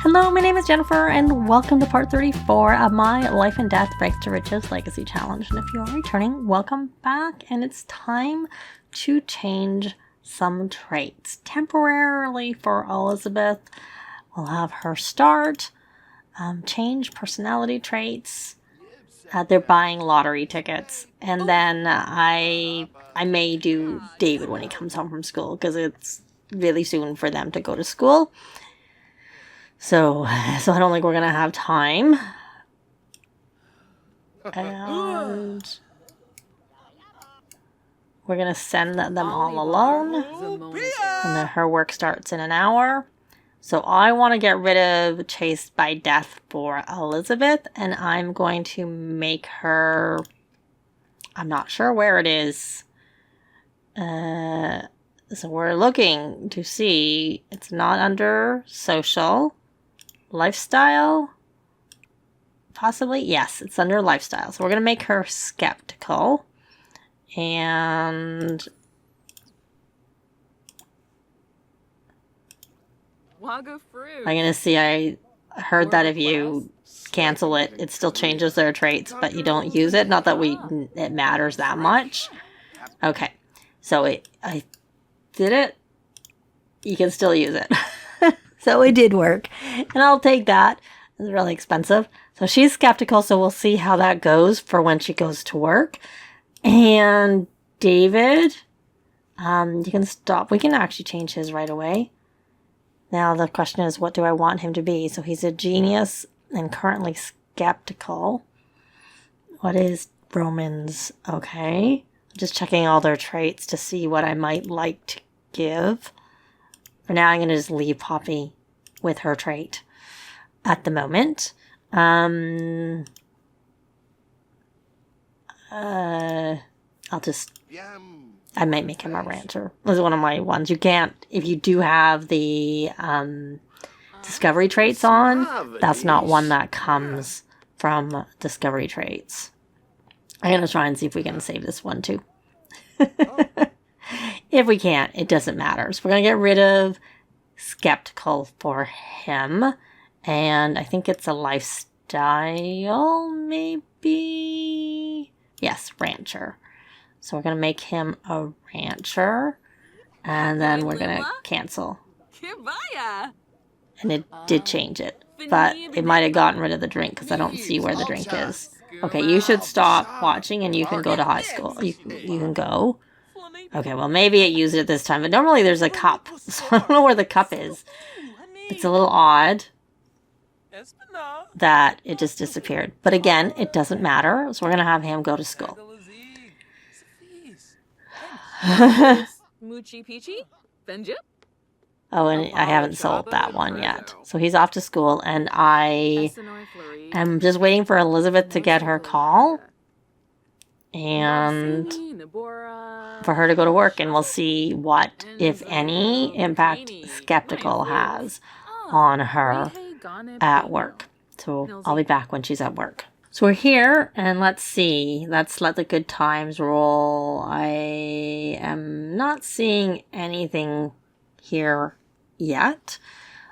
Hello, my name is Jennifer, and welcome to part 34 of my Life and Death Breaks to Riches Legacy Challenge. And if you are returning, welcome back, and it's time to change some traits. Temporarily for Elizabeth, we'll have her start, change personality traits. They're buying lottery tickets, and then I may do David when he comes home from school, because it's really soon for them to go to school. So I don't think we're going to have time. And we're going to send them all alone. And then her work starts in an hour. So I want to get rid of Chased by Death for Elizabeth. And I'm going to make her... I'm not sure where it is. So we're looking to see... It's not under social... Lifestyle? Possibly? Yes, it's under lifestyle. So we're going to make her skeptical. And... I'm going to see, I heard that if you cancel it, it still changes their traits, but you don't use it. Not that it matters that much. Okay, so I did it. You can still use it. So it did work, and I'll take that. It's really expensive. So she's skeptical, so we'll see how that goes for when she goes to work. And David, you can stop. We can actually change his right away. Now the question is, what do I want him to be? So he's a genius and currently skeptical. What is Romans? Okay. Just checking all their traits to see what I might like to give. For now, I'm going to just leave Poppy with her trait at the moment. I might make him a rancher. This is one of my ones. You can't, if you do have the discovery traits on, that's not one that comes from discovery traits. I'm going to try and see if we can save this one too. If we can't, it doesn't matter. So we're going to get rid of skeptical for him. And I think it's a lifestyle, maybe? Yes, rancher. So we're going to make him a rancher. And then we're going to cancel. And it did change it. But it might have gotten rid of the drink because I don't see where the drink is. Okay, you should stop watching and you can go to high school. You can go. Okay, well, maybe it used it this time, but normally there's a cup, so I don't know where the cup is. It's a little odd that it just disappeared. But again, it doesn't matter, so we're going to have him go to school. Oh, and I haven't sold that one yet. So he's off to school, and I am just waiting for Elizabeth to get her call. And for her to go to work, and we'll see what, if any, impact skeptical has on her at work. So I'll be back when she's at work. So we're here, and let's see. Let's let the good times roll. I am not seeing anything here yet.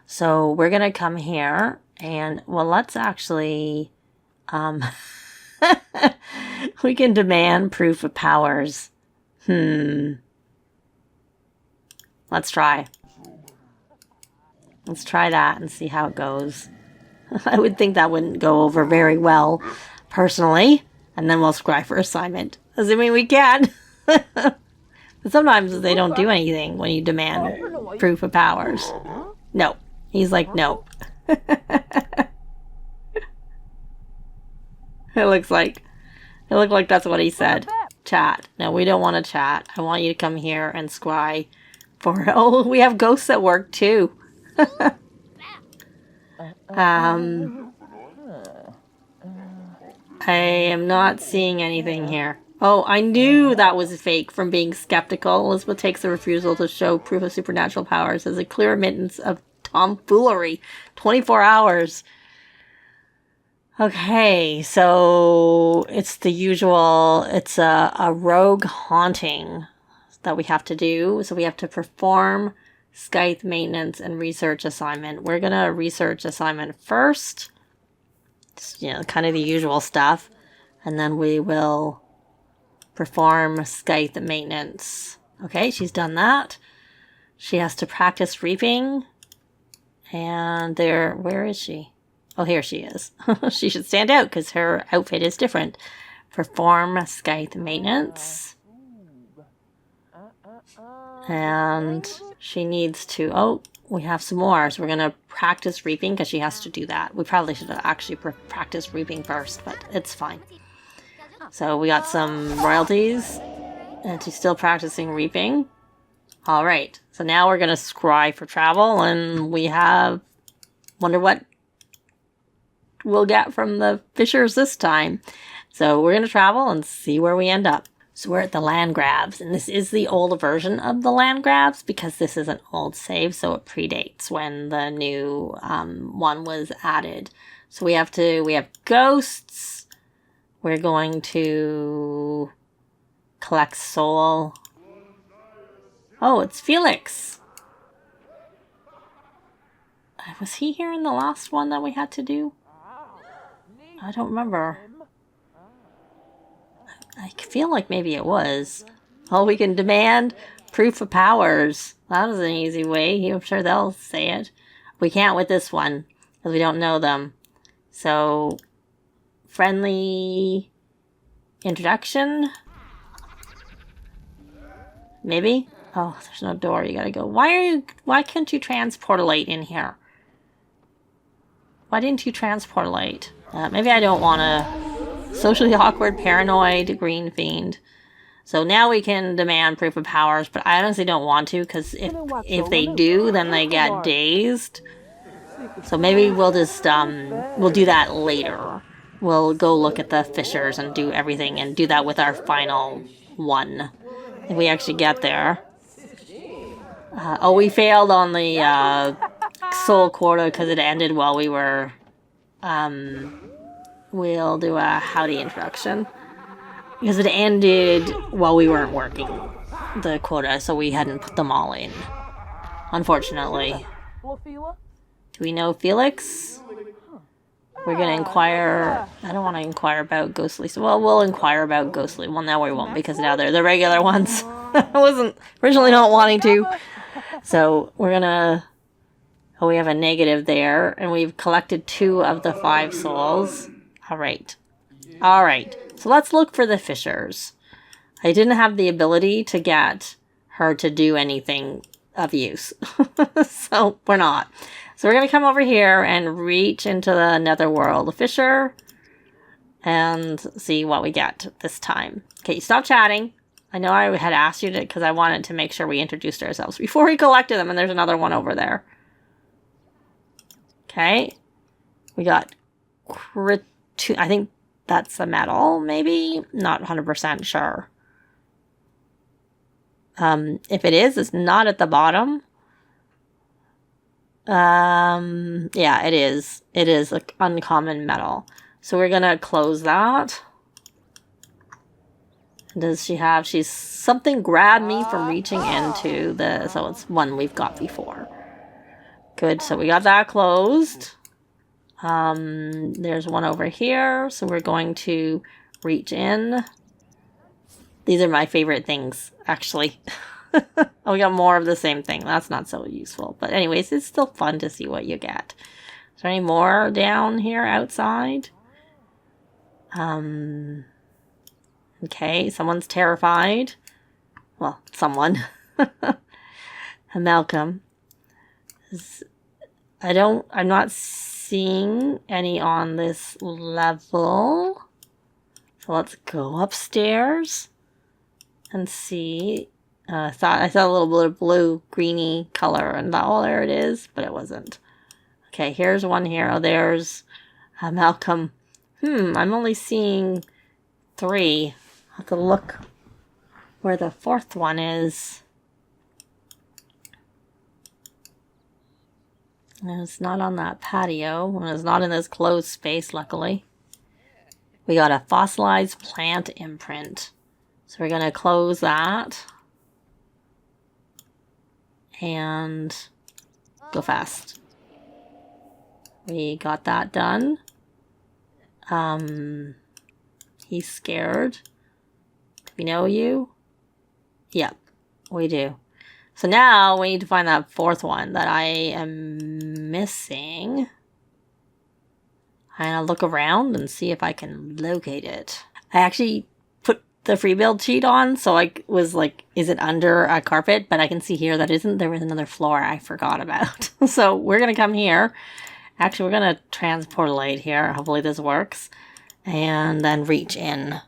So we're going to come here, and, well, let's actually... we can demand proof of powers. Let's try. Let's try that and see how it goes. I would think that wouldn't go over very well, personally. And then we'll scry for assignment. Assuming we can. But sometimes they don't do anything when you demand proof of powers. No. He's like, no. It looked like that's what he said. Chat. No, we don't want to chat. I want you to come here and scry for... Oh, we have ghosts at work too. I am not seeing anything here. Oh, I knew that was fake from being skeptical. Elizabeth takes the refusal to show proof of supernatural powers as a clear admittance of tomfoolery. 24 hours. Okay, so it's the usual, it's a rogue haunting that we have to do. So we have to perform Scythe maintenance and research assignment. We're going to research assignment first. Just, you know, kind of the usual stuff. And then we will perform scythe maintenance. Okay, she's done that. She has to practice reaping. And there, where is she? Oh, here she is. She should stand out because her outfit is different. Perform scythe maintenance. And she needs to, oh, we have some more. So we're going to practice reaping because she has to do that. We probably should have actually practiced reaping first, but it's fine. So we got some royalties. And she's still practicing reaping. All right. So now we're going to scry for travel. And we have, wonder what we'll get from the fishers this time. So we're going to travel and see where we end up. So we're at the land grabs, and this is the old version of the land grabs because this is an old save, so it predates when the new one was added. So we have ghosts. We're going to collect soul. Oh, it's Felix. Was he here in the last one that we had to do? I don't remember. I feel like maybe it was. Oh, we can demand proof of powers. That was an easy way. I'm sure they'll say it. We can't with this one because we don't know them. So, friendly introduction. Maybe? Oh, there's no door. You gotta go. Why can't you transportalate in here? Why didn't you transportalate? Maybe I don't want to. Socially awkward, paranoid, green fiend. So now we can demand proof of powers, but I honestly don't want to because if they do, then they get dazed. So maybe we'll just we'll do that later. We'll go look at the fishers and do everything and do that with our final one if we actually get there. Oh, we failed on the soul quota because it ended while we were. We'll do a howdy introduction. Because it ended while we weren't working the quota, so we hadn't put them all in. Unfortunately. Do we know Felix? We're going to inquire. I don't want to inquire about ghostly. So, well, we'll inquire about ghostly. Well, now we won't because now they're the regular ones. I wasn't originally not wanting to. So we're going to... Oh, we have a negative there. And we've collected 2 of the 5 souls. All right. All right. So let's look for the fishers. I didn't have the ability to get her to do anything of use. So we're not. So we're going to come over here and reach into the netherworld fisher and see what we get this time. Okay, stop chatting. I know I had asked you to because I wanted to make sure we introduced ourselves before we collected them, and there's another one over there. Okay. We got I think that's the metal, maybe? Not 100% sure. If it is, it's not at the bottom. Yeah, it is. It is like uncommon metal. So we're gonna close that. Does she have, she's something grabbed me from reaching into the, so it's one we've got before. Good, so we got that closed. There's one over here, so we're going to reach in. These are my favorite things, actually. Oh, we got more of the same thing. That's not so useful. But anyways, it's still fun to see what you get. Is there any more down here outside? Okay, someone's terrified. Well, someone. Malcolm. I'm not seeing any on this level. So let's go upstairs and see. I saw a little bit of blue, greeny color and thought, oh, there it is, but it wasn't. Okay, here's one here. Oh, there's Malcolm. I'm only seeing 3. I'll have to look where the 4th one is. And it's not on that patio. And it's not in this closed space, luckily. We got a fossilized plant imprint. So we're going to close that. and go fast. We got that done. He's scared. Do we know you? Yep, we do. So now we need to find that fourth one that I am missing. I'm gonna look around and see if I can locate it. I actually put the free build cheat on, so I was like, is it under a carpet? But I can see here that isn't. There was another floor I forgot about. So we're gonna come here. Actually, we're gonna transportalate here. Hopefully this works. And then reach in.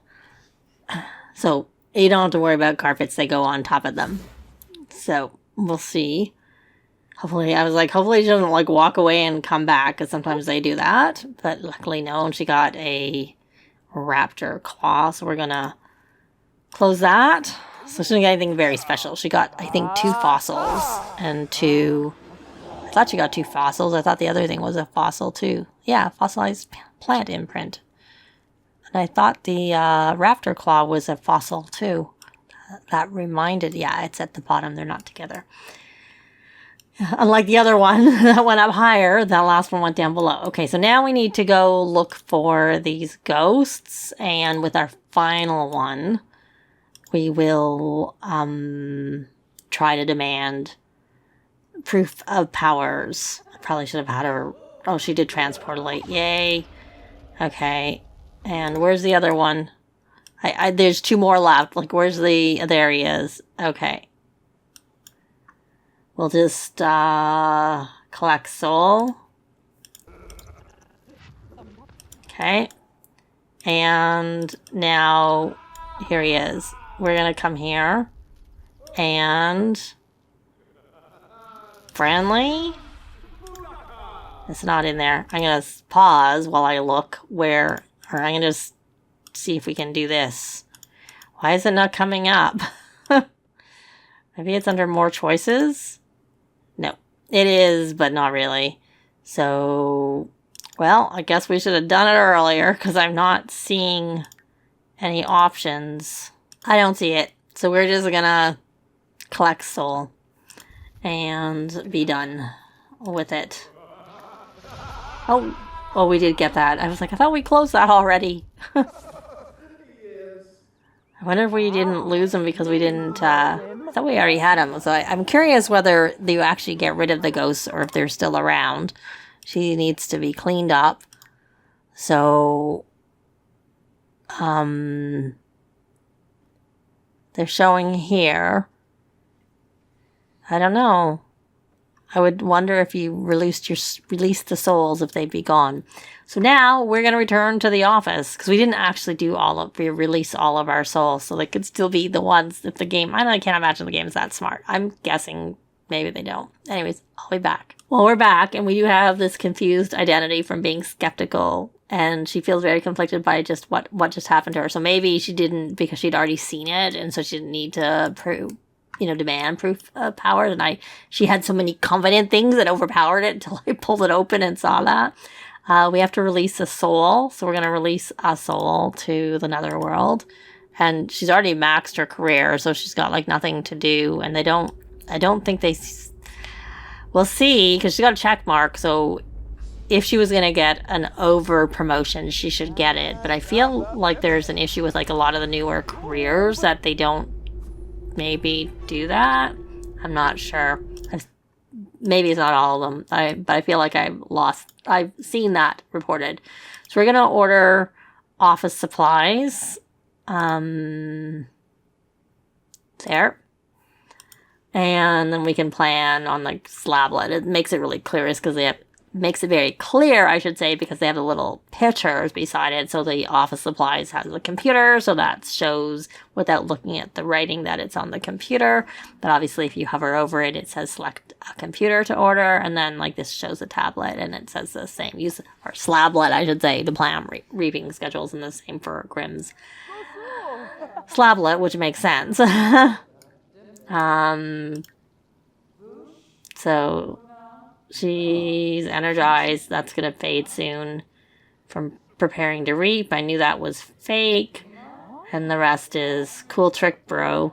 So you don't have to worry about carpets. They go on top of them. So we'll see. Hopefully, I was like, hopefully she doesn't like walk away and come back, because sometimes they do that. But luckily, no. And she got a raptor claw, so we're gonna close that. So she didn't get anything very special. She got, I think, 2 fossils and 2. I thought she got 2 fossils. I thought the other thing was a fossil too. Yeah, fossilized plant imprint. And I thought the raptor claw was a fossil too. That reminded, yeah, it's at the bottom. They're not together. Unlike the other one that went up higher, that last one went down below. Okay, so now we need to go look for these ghosts. And with our final one, we will try to demand proof of powers. I probably should have had her. Oh, she did transportalate. Yay. Okay. And where's the other one? There's 2 more left. Like, where's the... There he is. Okay. We'll just collect soul. Okay. And now here he is. We're going to come here. And... friendly? It's not in there. I'm going to pause while I look where... Or I'm going to just see if we can do this. Why is it not coming up? Maybe it's under more choices? No. It is, but not really. So, well, I guess we should have done it earlier, because I'm not seeing any options. I don't see it. So we're just going to collect soul and be done with it. Oh, we did get that. I was like, I thought we closed that already. I wonder if we didn't lose them because we didn't, I thought we already had them. So I'm curious whether you actually get rid of the ghosts or if they're still around. She needs to be cleaned up. So, they're showing here. I don't know. I would wonder if you released the souls, if they'd be gone. So now we're going to return to the office, because we didn't actually release all of our souls. So they could still be the ones if the game, I can't imagine the game's that smart. I'm guessing maybe they don't. Anyways, I'll be back. Well, we're back, and we do have this confused identity from being skeptical, and she feels very conflicted by just what just happened to her. So maybe she didn't, because she'd already seen it, and so she didn't need to demand proof of powers. And she had so many confident things that overpowered it until I pulled it open and saw that. We have to release a soul. So we're going to release a soul to the netherworld. And she's already maxed her career, so she's got like nothing to do. And I don't think we'll see, because she got a check mark. So if she was going to get an over promotion, she should get it. But I feel like there's an issue with like a lot of the newer careers that they don't maybe do that. I'm not sure. Maybe it's not all of them, but I feel like I've seen that reported. So we're gonna order office supplies. There. And then we can plan on like slablet. It makes it really clear, because makes it very clear, I should say, because they have the little pictures beside it. So the office supplies has the computer, so that shows without looking at the writing that it's on the computer. But obviously if you hover over it, it says select a computer to order, and then like this shows a tablet and it says the same. Or slablet, I should say, to plan reaping schedules, and the same for Grimm's slablet, which makes sense. So she's energized. That's going to fade soon from preparing to reap. I knew that was fake. And the rest is cool trick, bro.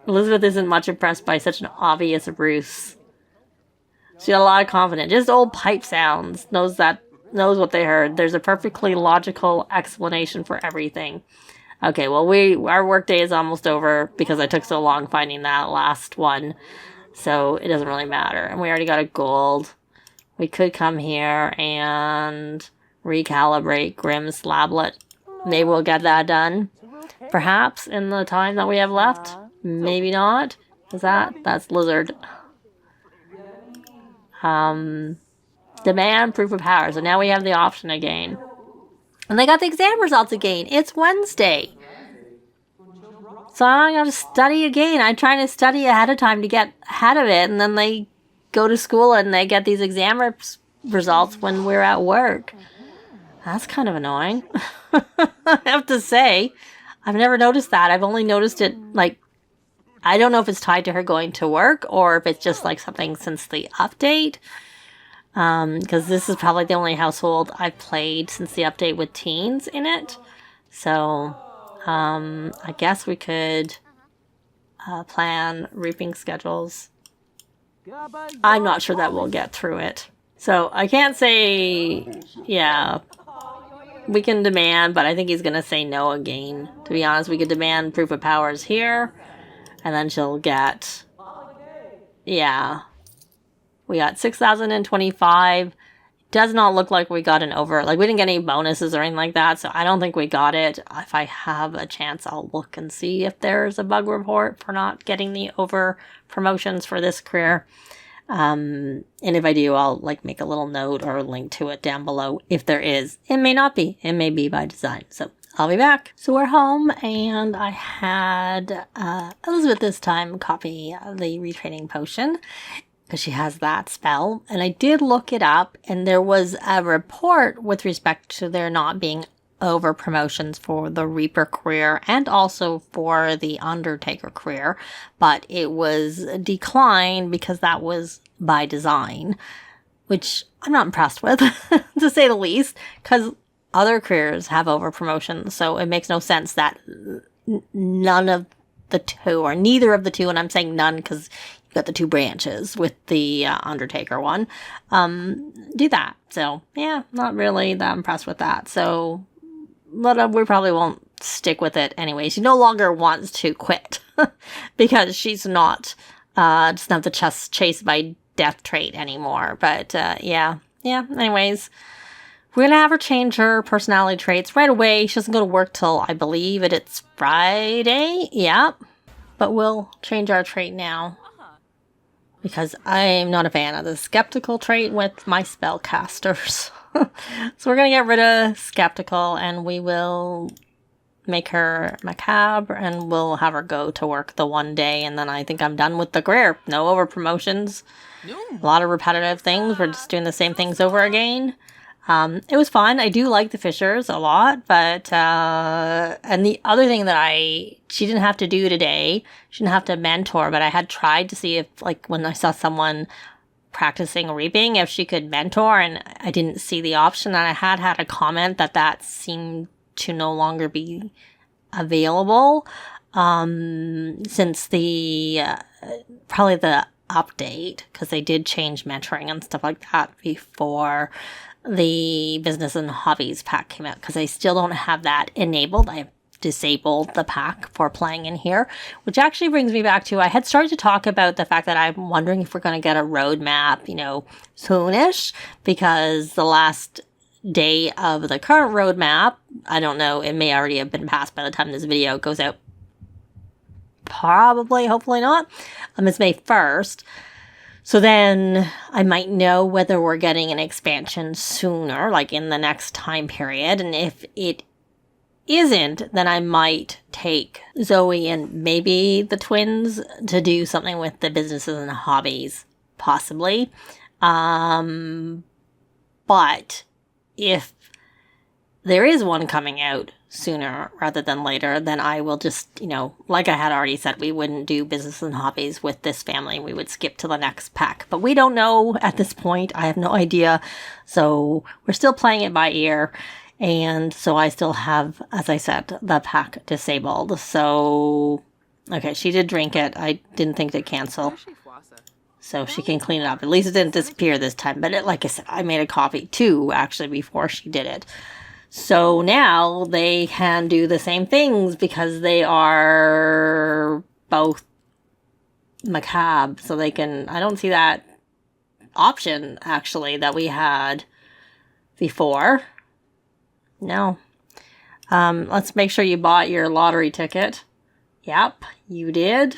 Elizabeth isn't much impressed by such an obvious ruse. She had a lot of confidence. Just old pipe sounds. Knows what they heard. There's a perfectly logical explanation for everything. Okay, well, our workday is almost over because I took so long finding that last one. So it doesn't really matter. And we already got a gold. We could come here and recalibrate Grimm's Lablet. Maybe we'll get that done. Perhaps in the time that we have left. Maybe not. That's Lizard. Demand proof of power. So now we have the option again. And they got the exam results again. It's Wednesday. So I'm going to study again. I'm trying to study ahead of time to get ahead of it. And then they go to school and they get these exam results when we're at work. That's kind of annoying. I have to say. I've never noticed that. I've only noticed it, like, I don't know if it's tied to her going to work or if it's just, like, something since the update. Because this is probably the only household I've played since the update with teens in it. So, I guess we could plan reaping schedules. I'm not sure that we'll get through it. So, I can't say, yeah, we can demand, but I think he's going to say no again. To be honest, we could demand proof of powers here, and then she'll get, yeah. We got 6,025. Does not look like we got an over. Like, we didn't get any bonuses or anything like that, so I don't think we got it. If I have a chance, I'll look and see if there's a bug report for not getting the over promotions for this career. And if I do, I'll, like, make a little note or link to it down below if there is. It may not be. It may be by design. So I'll be back. So we're home, and I had Elizabeth this time copy the retraining potion, because she has that spell. And I did look it up, and there was a report with respect to there not being over promotions for the Reaper career and also for the Undertaker career, but it was declined because that was by design, which I'm not impressed with, to say the least, because other careers have over promotions, so it makes no sense that none of the two, or neither of the two, and I'm saying none because got the two branches with the Undertaker one, do that. So, yeah, not really that impressed with that. So, but we probably won't stick with it anyway. She no longer wants to quit because she's not, doesn't have the chase by death trait anymore. But, yeah, anyways. We're going to have her change her personality traits right away. She doesn't go to work till, I believe, it's Friday. Yeah. But we'll change our trait now, because I'm not a fan of the skeptical trait with my spellcasters. So we're going to get rid of skeptical, and we will make her macabre, and we'll have her go to work the one day, and then I think I'm done with the career. No over promotions. A lot of repetitive things. We're just doing the same things over again. It was fun. I do like the Fishers a lot, but, and the other thing that she didn't have to do today, she didn't have to mentor, but I had tried to see if, like, when I saw someone practicing reaping, if she could mentor, and I didn't see the option, and I had a comment that seemed to no longer be available, since the, probably the update, because they did change mentoring and stuff like that before the business and hobbies pack came out, because I still don't have that enabled. I've disabled the pack for playing in here, which actually brings me back to, I had started to talk about the fact that I'm wondering if we're going to get a roadmap, soonish, because the last day of the current roadmap, I don't know, it may already have been passed by the time this video goes out. Probably, hopefully not. It's May 1st. So then I might know whether we're getting an expansion sooner, like in the next time period. And if it isn't, then I might take Zoe and maybe the twins to do something with the businesses and hobbies, possibly. But if there is one coming out sooner rather than later, then I will just, like I had already said, we wouldn't do business and hobbies with this family. We would skip to the next pack. But we don't know at this point. I have no idea. So we're still playing it by ear. And so I still have, as I said, the pack disabled. So Okay, she did drink it. I didn't think to cancel. So she can clean it up. At least it didn't disappear this time. But like I said, I made a copy too, actually, before she did it. So now they can do the same things because they are both macabre. So they can... I don't see that option, actually, that we had before. No. Let's make sure you bought your lottery ticket. Yep, you did.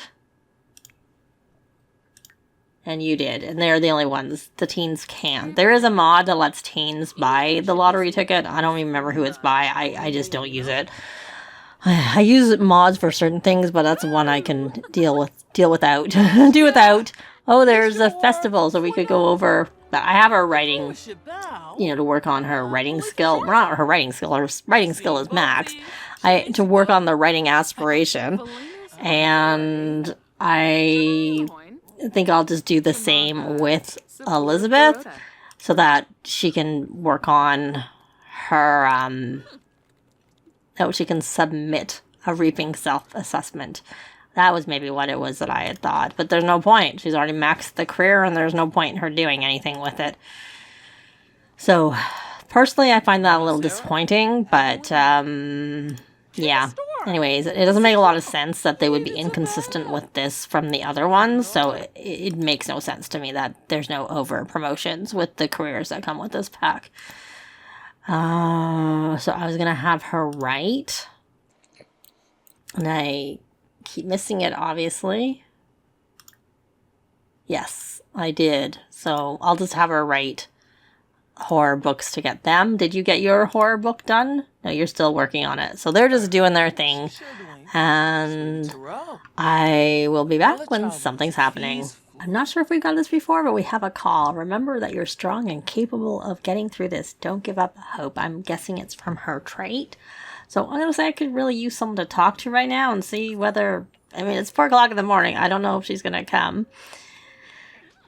And you did. And they're the only ones. The teens can't. There is a mod that lets teens buy the lottery ticket. I don't even remember who it's by. I just don't use it. I use mods for certain things, but that's one I can deal without. Do without. Oh, there's a festival, so we could go over. But I have her writing, to work on her writing skill. Well, not her writing skill. Her writing skill is maxed. To work on the writing aspiration. And I think I'll just do the same with Elizabeth so that she can work on her, she can submit a reaping self-assessment. That was maybe what it was that I had thought. But there's no point. She's already maxed the career and there's no point in her doing anything with it. So, personally, I find that a little disappointing. But, yeah. Anyways, it doesn't make a lot of sense that they would be inconsistent with this from the other ones. So, it makes no sense to me that there's no over promotions with the careers that come with this pack. So, I was going to have her write. And I keep missing it, obviously. Yes, I did. So, I'll just have her write horror books to get them. Did you get your horror book done? No, you're still working on it. So they're just doing their thing. And I will be back when something's happening. I'm not sure if we've got this before, but we have a call. Remember that you're strong and capable of getting through this. Don't give up hope. I'm guessing it's from her trait. So I'm going to say I could really use someone to talk to right now and see whether... it's 4 o'clock in the morning. I don't know if she's going to come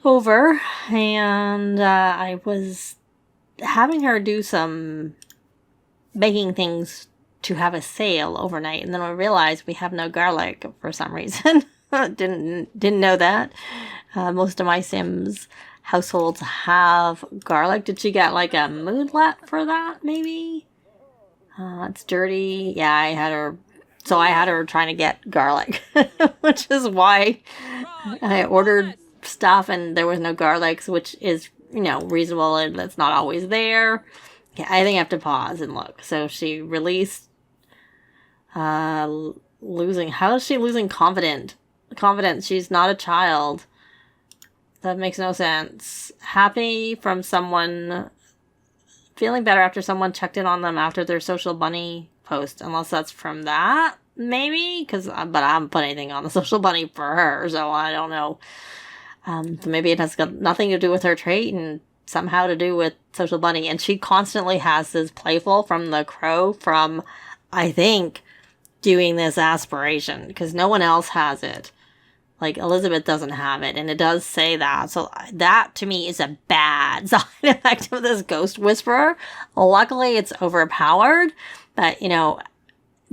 over. And I was having her do some baking things to have a sale overnight, and then I realized we have no garlic for some reason. didn't know that. Most of my Sims households have garlic. Did she get like a moodlet for that, maybe? It's dirty. Yeah, I had her trying to get garlic, which is why I ordered stuff and there was no garlic, which is reasonable, and that's not always there. Okay, I think I have to pause and look. So she released, how is she losing confidence? She's not a child. That makes no sense. Happy from someone, feeling better after someone checked in on them after their social bunny post, unless that's from that, maybe? But I haven't put anything on the social bunny for her, so I don't know. So maybe it has got nothing to do with her trait and somehow to do with social bunny. And she constantly has this playful from the crow from, I think, doing this aspiration. Because no one else has it. Like, Elizabeth doesn't have it. And it does say that. So that, to me, is a bad side effect of this ghost whisperer. Luckily, it's overpowered. But,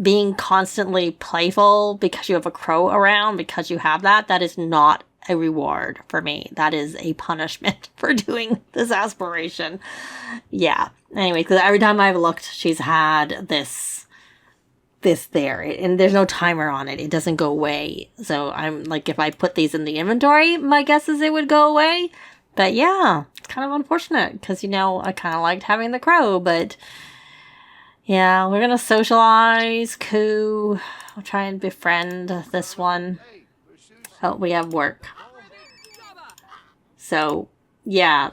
being constantly playful because you have a crow around, because you have that is not a reward for me. That is a punishment for doing this aspiration. Yeah. Anyway, because every time I've looked, she's had this there, and there's no timer on it. It doesn't go away. So I'm like, if I put these in the inventory, my guess is it would go away. But yeah, it's kind of unfortunate because, I kind of liked having the crow, but yeah, we're going to socialize. Coo. I'll try and befriend this one. Oh, we have work. So, yeah.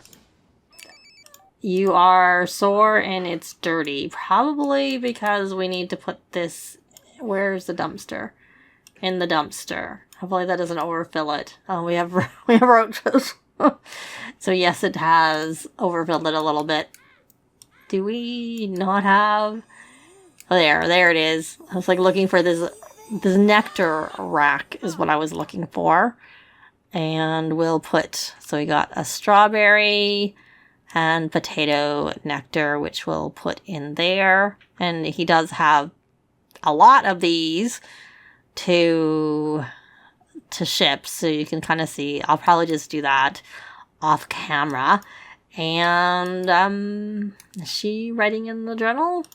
You are sore and it's dirty. Probably because we need to put this... Where's the dumpster? In the dumpster. Hopefully that doesn't overfill it. Oh, we have roaches. So yes, it has overfilled it a little bit. Do we not have... Oh, there it is. I was like looking for this nectar rack is what I was looking for. And we'll put, so we got a strawberry and potato nectar, which we'll put in there. And he does have a lot of these. to ship, so you can kind of see. I'll probably just do that off camera. And is she writing in the journal?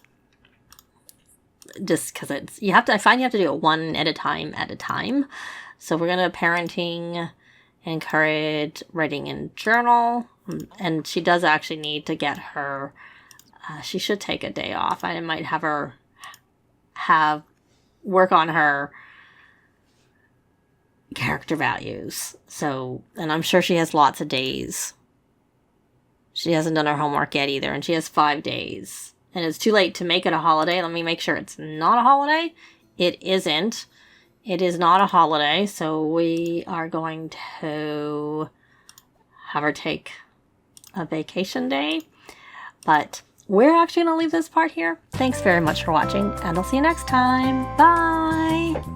Just because it's, you have to, I find you have to do it one at a time. So we're gonna parenting, encourage writing in journal, and she does actually need to get her. She should take a day off. I might have her work on her character values. So, and I'm sure she has lots of days. She hasn't done her homework yet either, and she has 5 days. And it's too late to make it a holiday. Let me make sure it's not a holiday. It isn't. It is not a holiday, so we are going to have her take a vacation day. But we're actually going to leave this part here. Thanks very much for watching, and I'll see you next time. Bye!